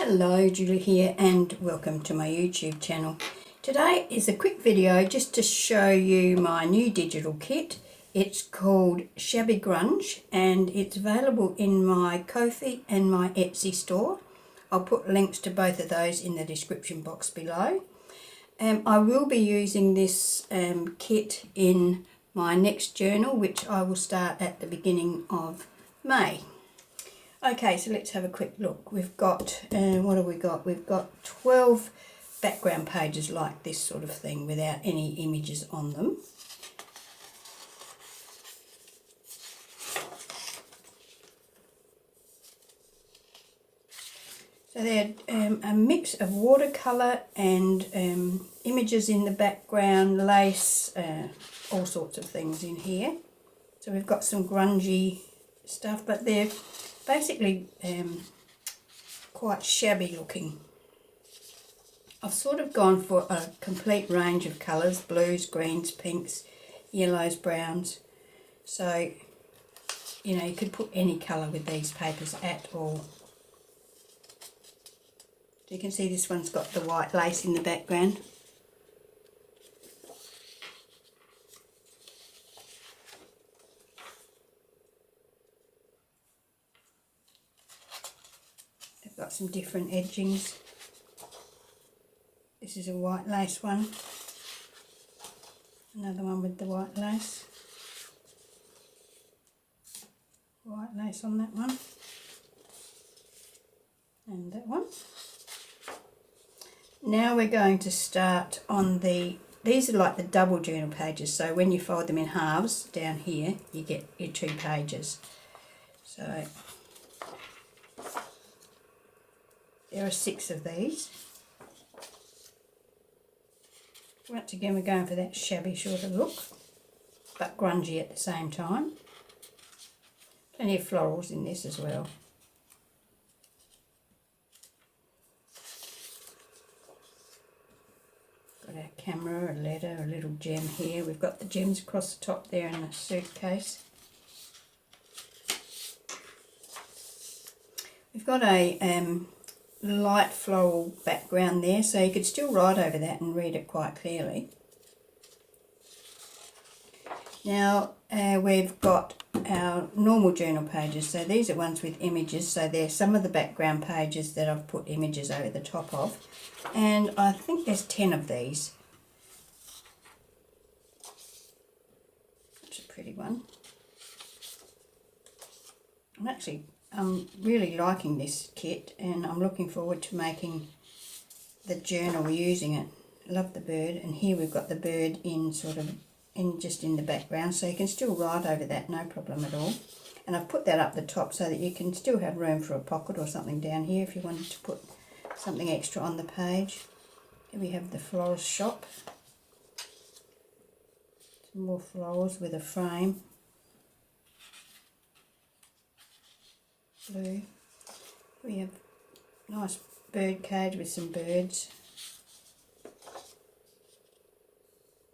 Hello, Julie here and welcome to my YouTube channel. Today is a quick video just to show you my new digital kit. It's called Shabby Grunge and it's available in my Ko-fi and my Etsy store. I'll put links to both of those in the description box below. I will be using this kit in my next journal, which I will start at the beginning of May. Okay, so let's have a quick look. We've got, what have we got? We've got 12 background pages like this sort of thing without any images on them. So they're a mix of watercolour and images in the background, lace, all sorts of things in here. So we've got some grungy stuff, but they're basically quite shabby looking. I've sort of gone for a complete range of colours, blues, greens, pinks, yellows, browns. So, you know, you could put any colour with these papers at all. So you can see this one's got the white lace in the background. Got some different edgings. This is a white lace one. Another one with the white lace. White lace on that one. And that one. Now we're going to start on these are like the double journal pages, so when you fold them in halves down here you get your 2 pages. So there are 6 of these. Once again, we're going for that shabby sort of look, but grungy at the same time. Plenty of florals in this as well. Got our camera, a letter, a little gem here. We've got the gems across the top there in the suitcase. We've got a light floral background there, so you could still write over that and read it quite clearly. Now we've got our normal journal pages, so these are ones with images, so they're some of the background pages that I've put images over the top of, and I think there's 10 of these. That's a pretty one. I'm really liking this kit and I'm looking forward to making the journal using it. I love the bird, and here we've got the bird in just in the background, so you can still write over that, no problem at all. And I've put that up the top so that you can still have room for a pocket or something down here if you wanted to put something extra on the page. Here we have the floral shop. Some more florals with a frame. Blue. We have a nice bird cage with some birds.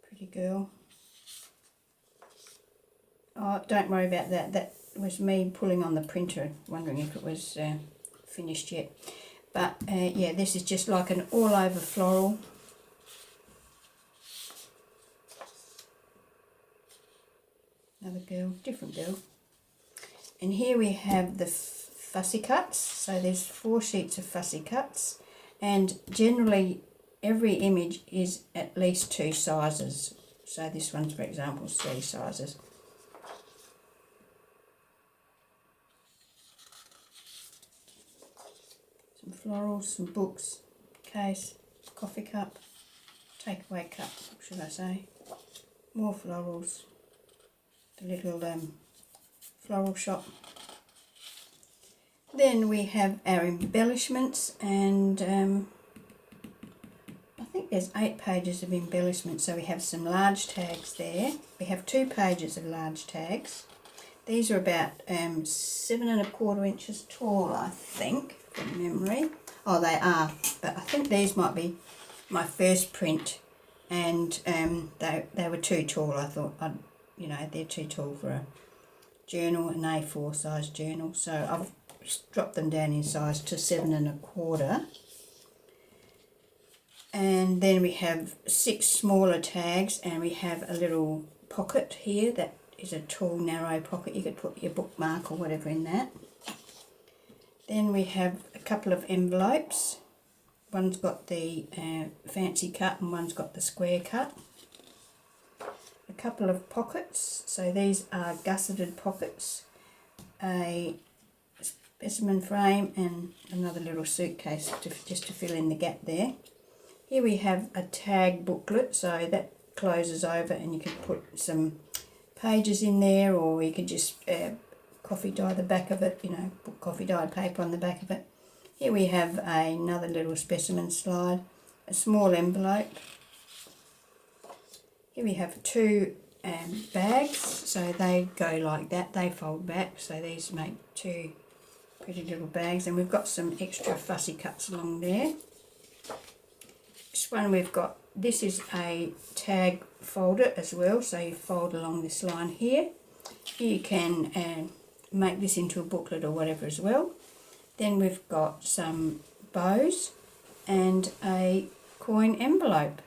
Pretty girl. Oh, don't worry about that. That was me pulling on the printer, wondering if it was finished yet. But yeah, this is just like an all-over floral. Another girl, different girl. And here we have the fussy cuts. So there's 4 sheets of fussy cuts, and generally every image is at least 2 sizes. So this one's, for example, 3 sizes. Some florals, some books, case, coffee cup, takeaway cup, should I say. More florals. The little floral shop. Then we have our embellishments, and I think there's 8 pages of embellishments. So we have some large tags there. We have 2 pages of large tags. These are about 7 1/4 inches tall, I think, from memory. Oh, they are, but I think these might be my first print, and they were too tall. I thought, you know, they're too tall for a journal, an A4 size journal, so I've dropped them down in size to 7 1/4. And then we have 6 smaller tags, and we have a little pocket here that is a tall narrow pocket. You could put your bookmark or whatever in that. Then we have a couple of envelopes. One's got the fancy cut and one's got the square cut. A couple of pockets, so these are gusseted pockets, a specimen frame and another little suitcase just to fill in the gap there. Here we have a tag booklet, so that closes over and you can put some pages in there, or you could just coffee dye the back of it, put coffee dyed paper on the back of it. Here we have another little specimen slide, a small envelope. Here we have 2 bags, so they go like that, they fold back, so these make 2 pretty little bags, and we've got some extra fussy cuts along there. This one this is a tag folder as well, so you fold along this line here. You can make this into a booklet or whatever as well. Then we've got some bows and a coin envelope.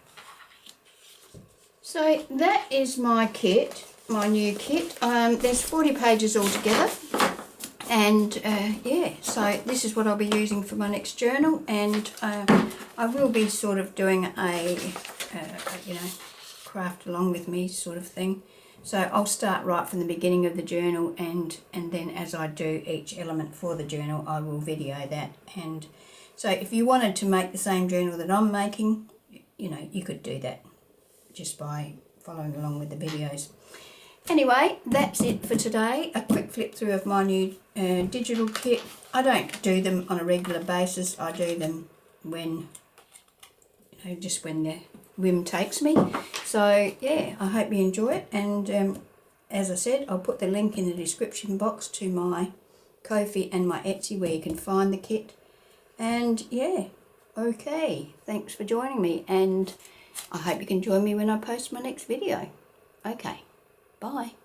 So that is my kit, my new kit. There's 40 pages altogether, and yeah, so this is what I'll be using for my next journal, and I will be sort of doing a craft along with me sort of thing. So I'll start right from the beginning of the journal, and then as I do each element for the journal, I will video that. And so if you wanted to make the same journal that I'm making, you could do that just by following along with the videos. Anyway, that's it for today. A quick flip through of my new digital kit. I don't do them on a regular basis. I do them when, just when the whim takes me. So yeah, I hope you enjoy it, and as I said, I'll put the link in the description box to my Ko-fi and my Etsy where you can find the kit. And yeah, okay, thanks for joining me, and I hope you can join me when I post my next video. Okay, bye.